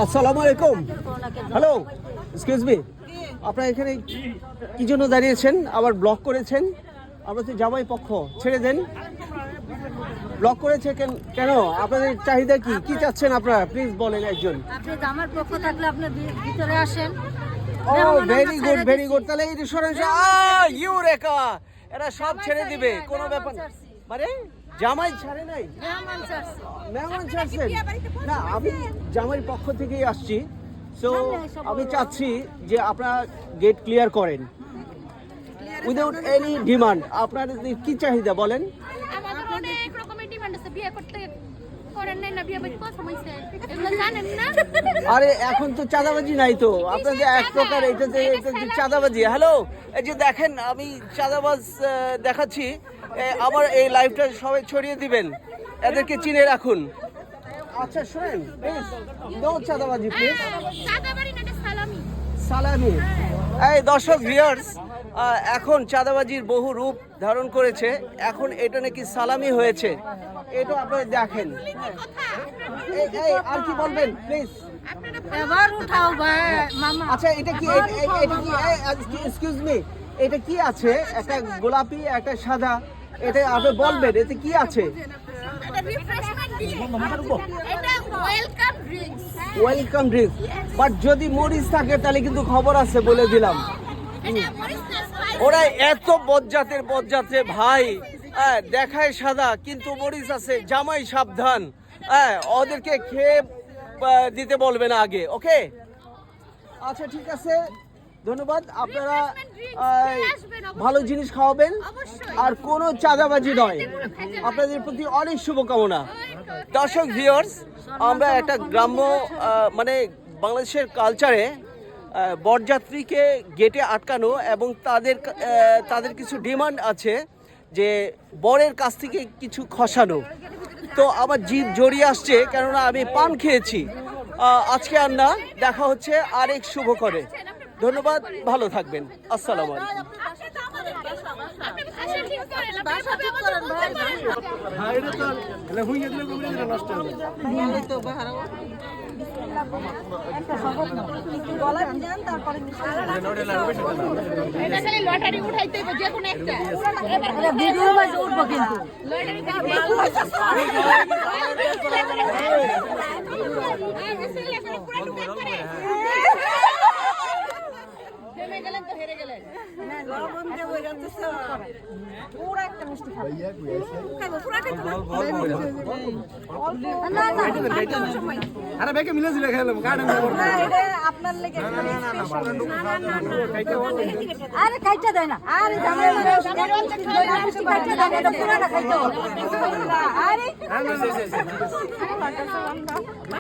আসসালামু আলাইকুম। Hello, excuse me, আপনারা এখানে কি জন্য দাঁড়িয়েছেন? আবার ব্লক করেছেন? আমরা তো জামাই পক্ষ, ছেড়ে দেন। ব্লক করেছে কেন? আপনাদের চাহিদা কি? কি চাচ্ছেন আপনারা? প্লিজ বলেন একজন। আপনি জামার পক্ষ থাকলে আপনি ভিতরে আসেন। ও ভেরি গুড, ভেরি গুড। তাহলে এই রেস্টুরেন্ট ইউরেকা, এরা সব ছেড়ে দিবে, কোনো ব্যাপার না। মানে জামাই ছাড়ে নাই, মেহমান ছাড়ছেন না? আমি জামাইয়ের পক্ষ থেকেই আসছি, সো আমি চাচ্ছি যে আপনারা গেট ক্লিয়ার করেন উইদাউট এনি ডিমান্ড। আপনাদের কি চাহিদা বলেন? আমাদের অনেক রকমের ডিমান্ড আছে, বিয়ে করতে করেন নাই না, বিয়ে বাড়ি কত হইছে এগুলো জানেন না? আরে এখন তো চাঁদাবাজি নাই তো, আপনাদের এক প্রকার এটা যে চাঁদাবাজি। হ্যালো, এই যে দেখেন আমি চাঁদাবাজ দেখাচ্ছি, আমার এই লাইভটা সবাই ছড়িয়ে দিবেন, এদেরকে চিনে রাখুন। আচ্ছা শুনেন, প্লিজ নো চাঁদাবাজি প্লিজ। চাঁদাবাড়ি না, এটা সালামি। সালামি। এই দর্শক ভিউয়ার্স, এখন চাঁদাবাজির বহু রূপ ধারণ করেছে, এখন এটা নাকি সালামি হয়েছে, এটা আপনারা দেখেন। এই আর কি বলবেন প্লিজ? এবার উঠাও ভাই মামা। আচ্ছা এটা কি, এটা কি, এক্সকিউজ মি, এটা কি আছে? একটা গোলাপি একটা সাদা, এটা আপনি বলবেন এতে কি আছে? এটা রিফ্রেশমেন্ট এটা welcome drinks. Welcome drink, but যদি মরিচ থাকে তাহলে কিন্তু খবর আছে, বলে দিলাম। এটা মরিচটা স্পাইসি। ওরা এত বজ্জাতের ভাই, দেখায় সাদা কিন্তু মরিচ আছে। জামাই সাবধান, ওদেরকে খেয়ে দিতে বলবে না আগে, ওকে? আচ্ছা ঠিক আছে, ধন্যবাদ। আপনারা ভালো জিনিস খাওয়াবেন আর কোনো চাঁদাবাজি নয়। আপনাদের প্রতি অনেক শুভকামনা। দর্শক ভিউয়ার্স, আমরা একটা গ্রাম্য মানে বাংলাদেশের কালচারে বরযাত্রীকে গেটে আটকানো এবং তাদের কিছু ডিমান্ড আছে যে বরের কাছ থেকে কিছু খসানো। তো আমার জিভ জড়িয়ে আসছে, কেননা আমি পান খেয়েছি। আজকে আর না, দেখা হচ্ছে আরেক শুভ করে। ধন্যবাদ, ভালো থাকবেন। আসসালামু আলাইকুম। এটা খালি লটারি উঠাইতে হবে, যে কোনো একটা। এটা ভিডিও বাজে উঠবো কিন্তু। হেরে গেলেন তো হেরে গেলেন। আরে ভাইকে মিলে দিলে খেলাম গার্ডেন আপনার লেগে আরে খাইতে দেয় না। আরে খাইতে দেয় না, এটা পুরাটা খাইতে হবে। আরে